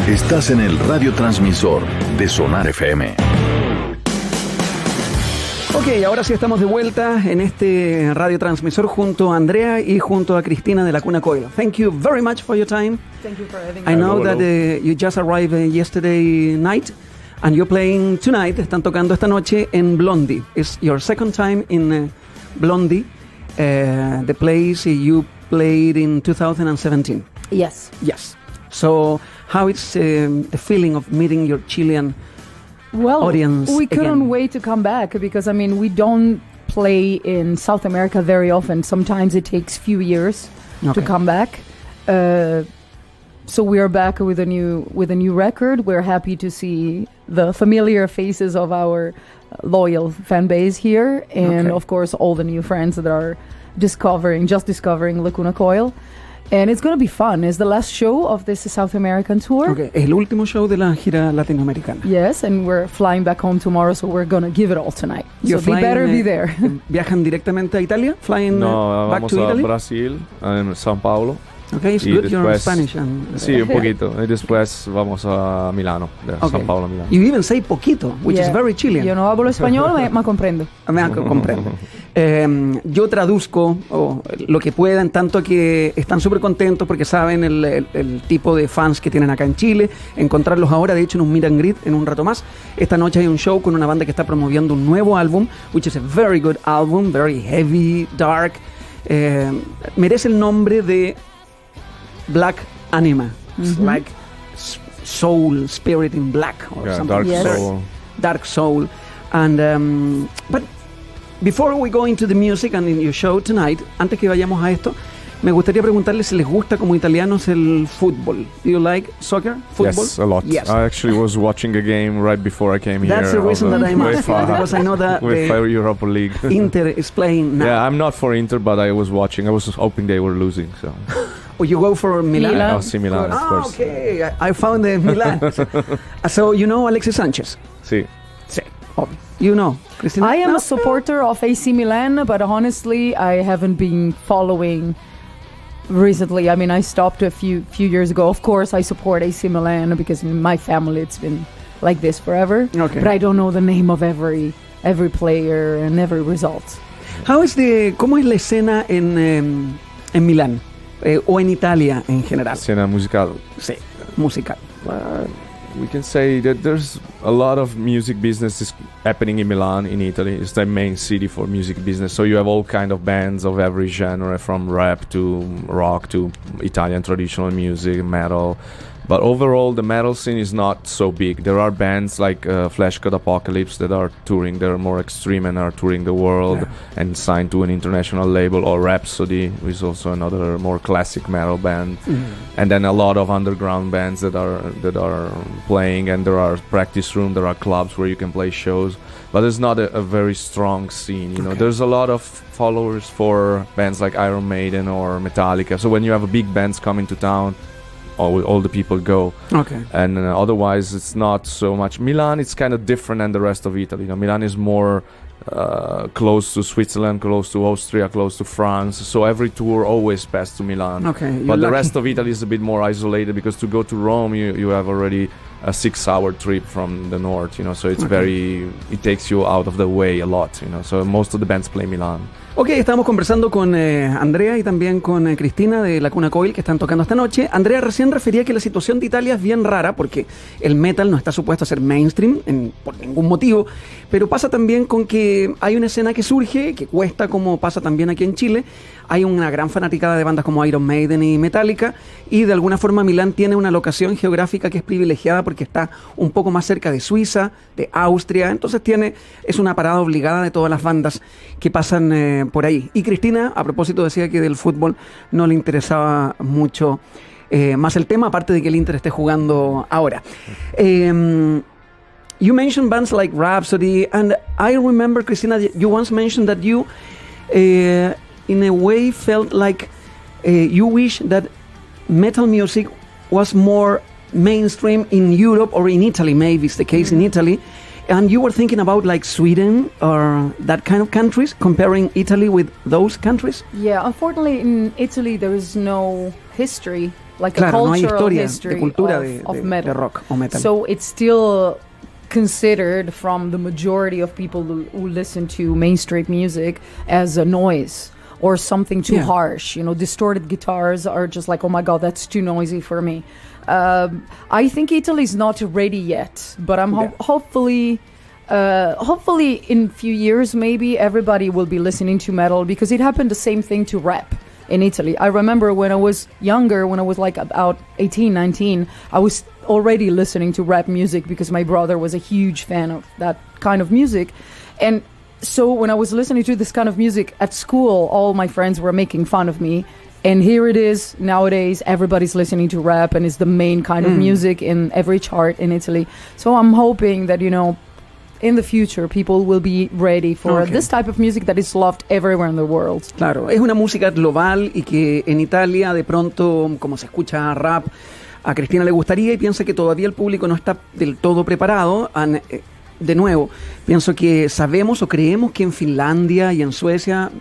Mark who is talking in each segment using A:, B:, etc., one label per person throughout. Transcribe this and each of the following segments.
A: Estás en el radiotransmisor de SonarFM.
B: Ok, ahora sí estamos de vuelta en este radiotransmisor junto a Andrea y junto a Cristina de la Cuna Coil. Thank you very much for your time.
C: Thank you for having me.
B: I know that you just arrived yesterday night and you're playing tonight. Están tocando esta noche en Blondie. It's your second time in Blondie, the place you played in 2017.
C: Yes.
B: Yes. So how is the feeling of meeting your Chilean audience
C: we couldn't
B: again?
C: wait to come back because, I mean, we don't play in South America very often. Sometimes it takes few years to come back. So we are back with a new record. We're happy to see the familiar faces of our loyal fan base here, and of course all the new friends that are just discovering Lacuna Coil. And it's going to be fun. It's the last show of this South American tour.
B: Okay, es el último show de la gira latinoamericana.
C: Yes, and we're flying back home tomorrow, so we're going to give it all tonight.
B: You're
C: so be better be there.
B: ¿Viajan directamente a Italia? Flying back to Italy?
D: Vamos a Brasil, en São Paulo.
B: Okay, it's good. You're Spanish.
D: Sí, un poquito. Y después vamos a Milano, de São Paulo a Milano.
B: You even say poquito, which is very Chilean.
C: Yo no hablo español, me comprendo.
B: Comprendo. Yo traduzco lo que pueda, en tanto que están súper contentos porque saben el tipo de fans que tienen acá en Chile. Encontrarlos ahora, de hecho, en un meet and greet en un rato más. Esta noche hay un show con una banda que está promoviendo un nuevo álbum, which is a very good album, very heavy, dark. Merece el nombre de Black Anima. It's like soul, spirit in black or something.
D: Dark soul.
B: Dark soul. And but before we go into the music and in your show tonight, antes que vayamos a esto, me gustaría preguntarles si les gusta como italianos el fútbol. Do you like soccer? Football?
D: Yes, a lot.
B: Yes.
D: I actually was watching a game right before I came here.
B: That's the reason that I'm asking, because I know that
D: UEFA Europa League.
B: Inter is playing now.
D: Yeah, I'm not for Inter, but I was watching. I was hoping they were losing. So.
B: Or you go for Milan?
D: Oh, see Milan, of course.
B: Okay. I found the Milan. So you know Alexis Sanchez?
D: Sí.
B: Sí. You know, Cristina?
C: I am a supporter of AC Milan, but honestly, I haven't been following recently. I mean, I stopped a few years ago. Of course, I support AC Milan because in my family it's been like this forever.
B: Okay.
C: But I don't know the name of every player and every result.
B: ¿Cómo es la escena en Milán? O en Italia en general.
D: Escena musical.
B: Sí, musical.
D: We can say that there's a lot of music business happening in Milan, in Italy. It's the main city for music business. So you have all kind of bands of every genre, from rap to rock to Italian traditional music, metal. But overall, the metal scene is not so big. There are bands like Flashcode Apocalypse that are touring. They're more extreme and are touring the world and signed to an international label. Or Rhapsody, which is also another more classic metal band. And then a lot of underground bands that are playing. And there are practice rooms, there are clubs where you can play shows. But it's not a very strong scene. You know, there's a lot of followers for bands like Iron Maiden or Metallica. So when you have a big bands coming to town, all the people go. Okay. And otherwise, it's not so much. Milan, it's kind of different than the rest of Italy. You know, Milan is more close to Switzerland, close to Austria, close to France. So every tour always passes to Milan.
B: Okay.
D: But the rest of Italy is a bit more isolated because to go to Rome, you have already a 6-hour trip from the north. You know, so it's it takes you out of the way a lot. You know, so most of the bands play Milan.
B: Ok, estamos conversando con Andrea y también con Cristina de la Cuna Coil, que están tocando esta noche. Andrea recién refería que la situación de Italia es bien rara porque el metal no está supuesto a ser mainstream por ningún motivo, pero pasa también con que hay una escena que surge, que cuesta, como pasa también aquí en Chile. Hay una gran fanaticada de bandas como Iron Maiden y Metallica, y de alguna forma Milán tiene una locación geográfica que es privilegiada porque está un poco más cerca de Suiza, de Austria, entonces es una parada obligada de todas las bandas que pasan por ahí. Y Cristina, a propósito, decía que del fútbol no le interesaba mucho más el tema, aparte de que el Inter esté jugando ahora. You mentioned bands like Rhapsody, and I remember, Cristina, you once mentioned that you in a way felt like you wish that metal music was more mainstream in Europe or in Italy. Maybe it's the case in Italy. And you were thinking about like Sweden or that kind of countries, comparing Italy with those countries?
C: Yeah, unfortunately in Italy there is no history like
B: Claro,
C: a
B: no hay
C: cultural
B: historia
C: history
B: de cultura
C: of
B: de
C: metal.
B: rock o metal.
C: So it's still considered from the majority of people who listen to mainstream music as a noise or something too harsh. You know, distorted guitars are just like, oh my God, that's too noisy for me. I think Italy's not ready yet, but I'm hopefully in a few years, maybe everybody will be listening to metal, because it happened the same thing to rap in Italy. I remember when I was younger, when I was like about 18, 19, I was already listening to rap music because my brother was a huge fan of that kind of music. And so when I was listening to this kind of music at school, all my friends were making fun of me. And here it is nowadays, everybody's listening to rap, and it's the main kind of music in every chart in Italy. So I'm hoping that, you know, in the future people will be ready for this type of music that is loved everywhere in the world.
B: Claro, es una música global y que en Italia de pronto, como se escucha rap, a Cristina le gustaría y piensa que todavía el público no está del todo preparado. De nuevo, pienso que sabemos o creemos que en Finlandia y en Suecia,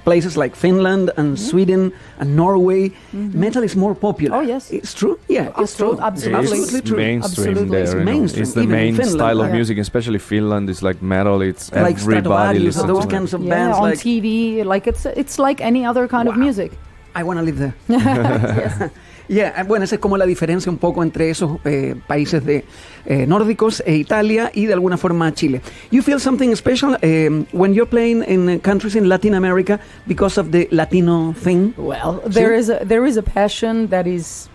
B: places like Finland and Sweden and Norway, metal is more popular.
C: Oh, yes.
B: It's true? Yeah, it's true.
C: Absolutely
B: true.
D: Mainstream
C: Absolutely.
D: there.
B: It's
D: you know.
B: mainstream,
D: It's the
B: even in
D: main
B: Finland.
D: style of
B: Yeah.
D: music, especially Finland. It's like metal. It's
B: Like
D: everybody
B: Stratovarius,
D: listens
B: those
D: to it.
B: kinds of
C: Yeah,
B: bands.
C: on
B: Like,
C: TV, like it's like any other kind of music.
B: I want to live there. Yeah, bueno, esa es como la diferencia un poco entre esos países de nórdicos e Italia y de alguna forma Chile. You feel something special when you're playing in countries in Latin America because of the Latino thing?
C: Well, there is a passion that is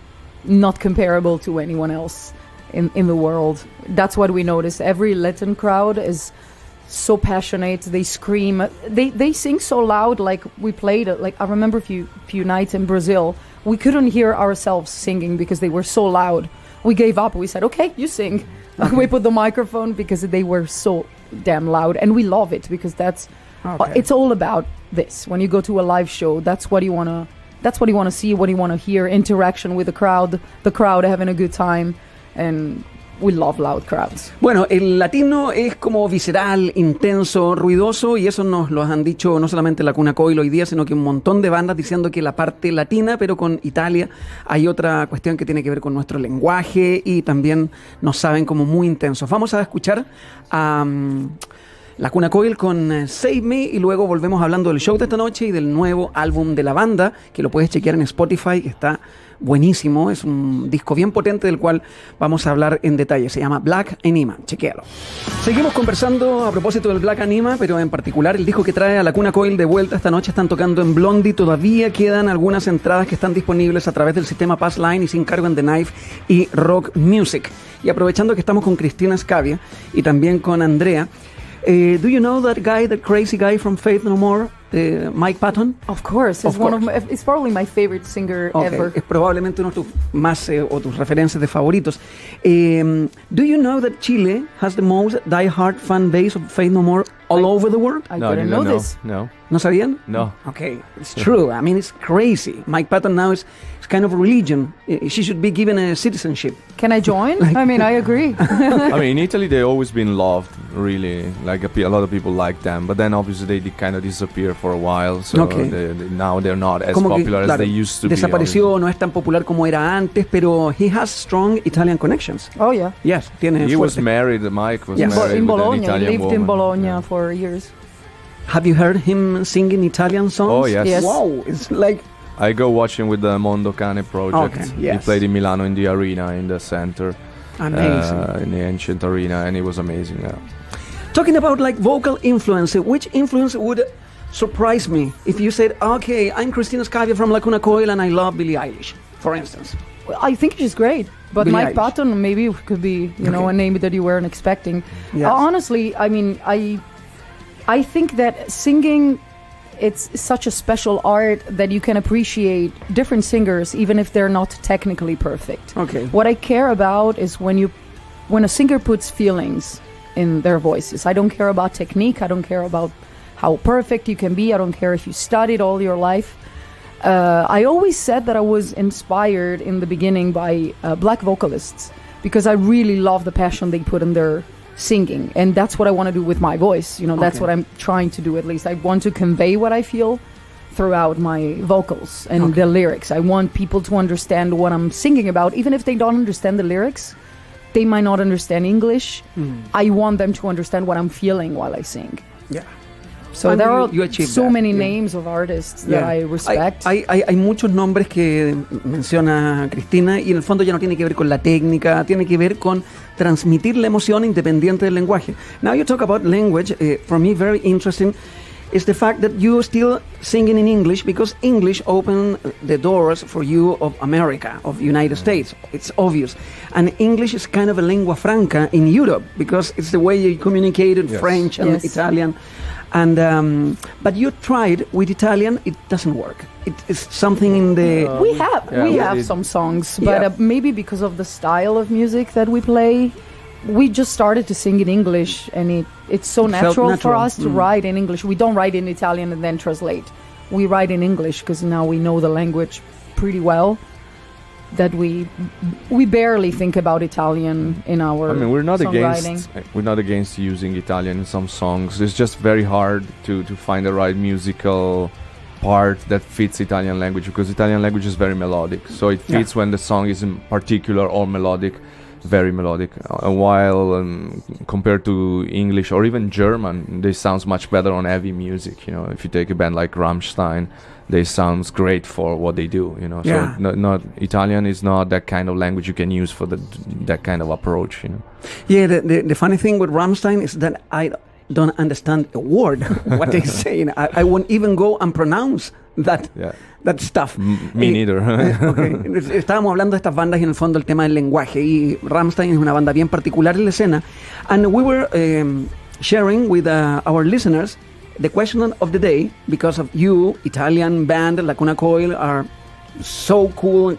C: not comparable to anyone else in the world. That's what we notice. Every Latin crowd is so passionate. They scream. They sing so loud. Like we played. Like I remember a few nights in Brazil, we couldn't hear ourselves singing because they were so loud. We gave up. We said, "Okay, you sing." Okay. We put the microphone because they were so damn loud, and we love it because it's all about this. When you go to a live show, that's what you wanna see, what you wanna hear. Interaction with the crowd having a good time, and we love loud crowds.
B: Bueno, el latino es como visceral, intenso, ruidoso, y eso nos lo han dicho no solamente la Cuna Coil hoy día, sino que un montón de bandas diciendo que la parte latina, pero con Italia hay otra cuestión que tiene que ver con nuestro lenguaje y también nos saben como muy intensos. Vamos a escuchar a la Cuna Coil con Save Me y luego volvemos hablando del show de esta noche y del nuevo álbum de la banda, que lo puedes chequear en Spotify, que está buenísimo, es un disco bien potente del cual vamos a hablar en detalle. Se llama Black Anima, chequéalo. Seguimos conversando a propósito del Black Anima, pero en particular el disco que trae a la Cuna Coil de vuelta esta noche. Están tocando en Blondie, todavía quedan algunas entradas que están disponibles a través del sistema Pass Line y sin cargo en The Knife y Rock Music. Y aprovechando que estamos con Cristina Scabbia y también con Andrea, do you know that crazy guy from Faith No More, Mike Patton?
C: Of course, it's probably my favorite singer ever.
B: Es probablemente uno de tus más o tus referencias de favoritos. Do you know that Chile has the most die-hard fan base of Faith No More all over the world?
C: I didn't know this.
D: No.
B: ¿No sabían?
D: No.
B: Okay, it's true. I mean, it's crazy. Mike Patton now is kind of religion. She should be given a citizenship.
C: Can I join? I mean, I agree.
D: I mean, in Italy, they've always been loved, really. Like a lot of people like them, but then obviously they kind of disappear for a while. So now they're not as
B: como
D: popular
B: que,
D: as they used to
B: desapareció,
D: be.
B: no es tan popular como era antes, pero he has strong Italian connections.
C: Oh yeah.
B: Yes, tiene
D: He was
B: fuerte.
D: married. Mike was married
C: in
D: with
C: Bologna.
D: an Italian
C: He lived
D: woman.
C: in Bologna for years.
B: Have you heard him singing Italian songs?
D: Oh yes.
C: Yes.
B: Wow, it's like
D: I go watch him with the Mondo Cane project.
B: Okay, yes.
D: He played in Milano in the arena, in the center.
B: amazing.
D: In the ancient arena, and it was amazing. Yeah.
B: Talking about like vocal influence, which influence would surprise me if you said, okay, I'm Cristina Scabbia from La Cuna Coil and I love Billie Eilish, for instance?
C: Well, I think she's great, but
B: Billie
C: Mike
B: Eilish.
C: Patton maybe could be, a name that you weren't expecting.
B: Yes.
C: Honestly, I mean, I think that singing, it's such a special art that you can appreciate different singers even if they're not technically perfect.
B: Okay.
C: What I care about is when a singer puts feelings in their voices. I don't care about technique. I don't care about how perfect you can be. I don't care if you studied all your life. I always said that I was inspired in the beginning by black vocalists because I really love the passion they put in their singing, and that's what I want to do with my voice. That's what I'm trying to do. At least I want to convey what I feel throughout my vocals and the lyrics. I want people to understand what I'm singing about, even if they don't understand the lyrics. They might not understand English. I want them to understand what I'm feeling while I sing.
B: Yeah.
C: So
B: And
C: there are
B: so
C: many names of artists that I respect.
B: Hay muchos nombres que menciona Cristina y en el fondo ya no tiene que ver con la técnica, tiene que ver con transmitir la emoción independiente del lenguaje. Now you talk about language. For me, very interesting is the fact that you still singing in English because English opened the doors for you of America, of United States. It's obvious. And English is kind of a lingua franca in Europe because it's the way you communicate in French and Italian. And but you tried with Italian, it doesn't work. It is something in the...
C: we have some songs, but maybe because of the style of music that we play, we just started to sing in English, and it's so natural for us to write in English. We don't write in Italian and then translate. We write in English because now we know the language pretty well, that we barely think about Italian in our
D: we're not
C: songwriting.
D: We're not against using Italian in some songs. It's just very hard to find the right musical part that fits Italian language, because Italian language is very melodic. So it fits when the song is in particular or melodic. Very melodic, while compared to English or even German, they sounds much better on heavy music. You know, if you take a band like Rammstein, they sounds great for what they do. You know, so not Italian is not that kind of language you can use for that kind of approach. You know.
B: Yeah, the funny thing with Rammstein is that I don't understand a word what they say. I won't even go and pronounce that. Yeah. That stuff.
D: Me neither.
B: Estábamos hablando de estas bandas y en el fondo el tema del lenguaje, y Rammstein es una banda bien particular en la escena, and we were sharing with our listeners the question of the day, because of you, Italian band Lacuna Coil are so cool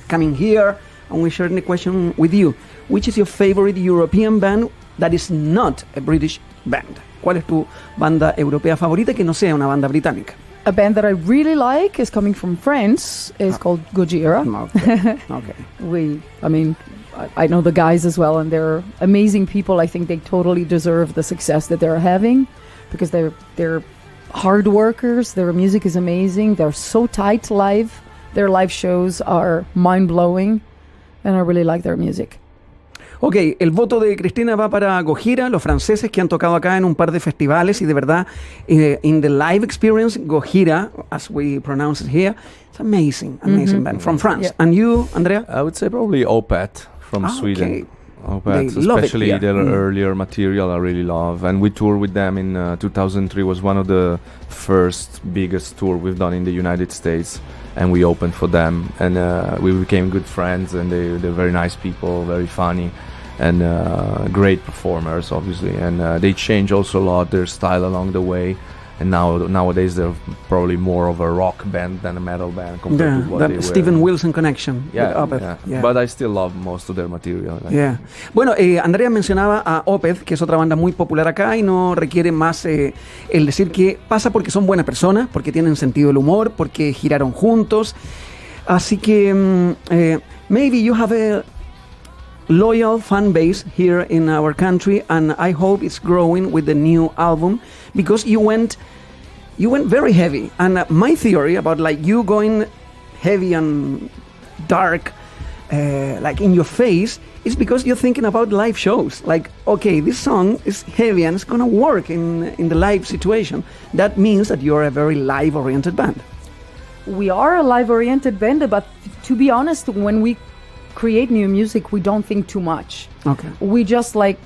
B: coming here, and we shared the question with you. Which is your favorite European band that is not a British band? ¿Cuál es tu banda europea favorita que no sea una banda británica?
C: A band that I really like is coming from France. It's called Gojira.
B: Okay.
C: I know the guys as well, and they're amazing people. I think they totally deserve the success that they're having, because they're hard workers. Their music is amazing. They're so tight live. Their live shows are mind-blowing, and I really like their music.
B: Ok, el voto de Cristina va para Gojira, los franceses que han tocado acá en un par de festivales, y de verdad, in the live experience, Gojira, as we pronounce it here, it's amazing band from France. Yeah. And you, Andrea?
D: I would say probably Opeth from Sweden.
B: Okay.
D: Opeth, especially their earlier material, I really love. And we toured with them in 2003, was one of the first biggest tour we've done in the United States. And we opened for them, and we became good friends, and they're very nice people, very funny, and great performers, obviously. And they changed also a lot their style along the way, and nowadays they're probably more of a rock band than a metal band compared to what they were.
B: Steven Wilson connection.
D: Yeah. But I still love most of their material.
B: Bueno, Andrea mencionaba a Opeth, que es otra banda muy popular acá y no requiere más el decir que pasa porque son buenas personas, porque tienen sentido del humor, porque giraron juntos. Así que maybe you have a loyal fan base here in our country, and I hope it's growing with the new album, because you went very heavy. And my theory about like you going heavy and dark, like in your face, is because you're thinking about live shows. Like, okay, this song is heavy and it's gonna work in the live situation. That means that you're a very live-oriented band.
C: We are a live-oriented band, but to be honest, when we create new music, we don't think too much.
B: Okay.
C: We just like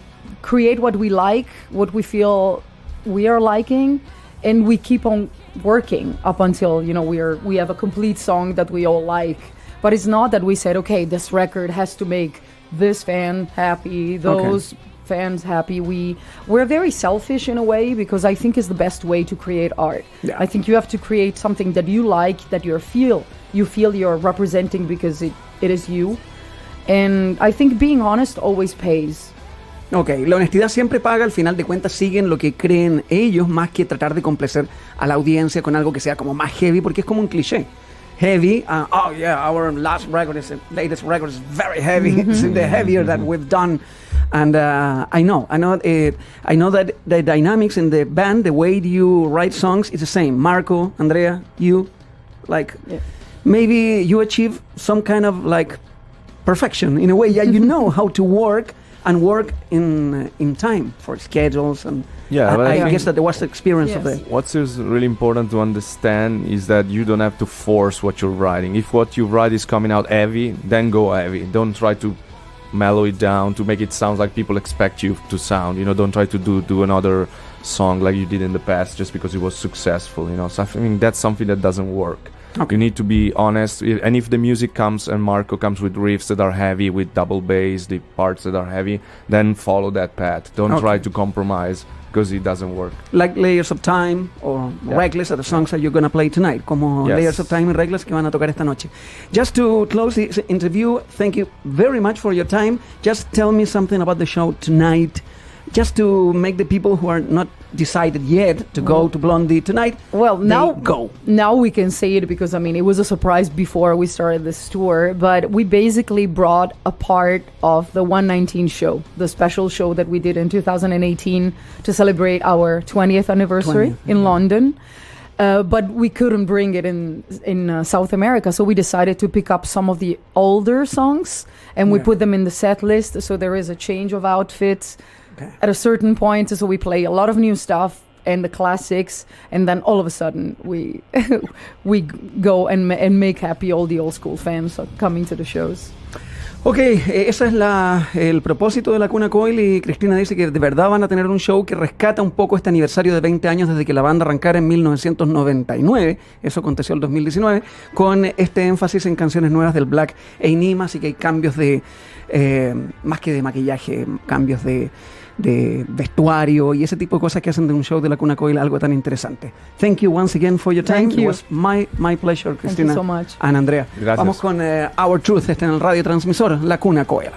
C: create what we like, what we feel we are liking, and we keep on working up until, you know, we have a complete song that we all like. But it's not that we said, okay, this record has to make this fan happy, those fans happy. We're very selfish in a way, because I think it's the best way to create art.
B: Yeah.
C: I think you have to create something that you like, that you feel you're representing, because it is you. And I think being honest always pays.
B: Ok, la honestidad siempre paga, al final de cuentas siguen lo que creen ellos, más que tratar de complacer a la audiencia con algo que sea como más heavy, porque es como un cliché. heavy. Oh yeah, our latest record is very heavy. It's the heavier that we've done. And I know that the dynamics in the band, the way you write songs, is the same. Marco, Andrea, you, like, maybe you achieve some kind of like perfection in a way. Yeah, you know how to work in time for schedules and.
D: Yeah, but
B: I guess that there was the experience of it.
D: What's really important to understand is that you don't have to force what you're writing. If what you write is coming out heavy, then go heavy. Don't try to mellow it down to make it sound like people expect you to sound. You know, don't try to do another song like you did in the past just because it was successful. You know, so I think that's something that doesn't work. Okay. You need to be honest, and if the music comes and Marco comes with riffs that are heavy, with double bass, the parts that are heavy, then follow that path. Don't try to compromise because it doesn't work. Like
B: Layers of Time or Reckless are the songs that you're going to play tonight, como Layers of Time y Reckless que van a tocar esta noche. Just to close this interview, thank you very much for your time. Just tell me something about the show tonight, just to make the people who are not decided yet to go to Blondie tonight.
C: Well, now we can say it because, I mean, it was a surprise before we started this tour, but we basically brought a part of the 119 show, the special show that we did in 2018 to celebrate our 20th anniversary in London. But we couldn't bring it in South America, so we decided to pick up some of the older songs and we put them in the set list, so there is a change of outfits at a certain point, so we play a lot of new stuff and the classics, and then all of a sudden we go and make happy all the old school fans coming to the shows.
B: Ok, ese es el propósito de la Cuna Coil, y Cristina dice que de verdad van a tener un show que rescata un poco este aniversario de 20 años desde que la banda arrancara en 1999, eso aconteció el 2019, con este énfasis en canciones nuevas del Black e Inima, así que hay cambios de, más que de maquillaje, cambios de vestuario y ese tipo de cosas que hacen de un show de la Cuna Coil algo tan interesante. Thank you once again for your time.
C: Thank you.
B: It was my pleasure, Cristina.
C: Thank you so much.
B: And Andrea.
D: Gracias.
B: Vamos con Our Truth, en el radiotransmisor La Cuna Coil.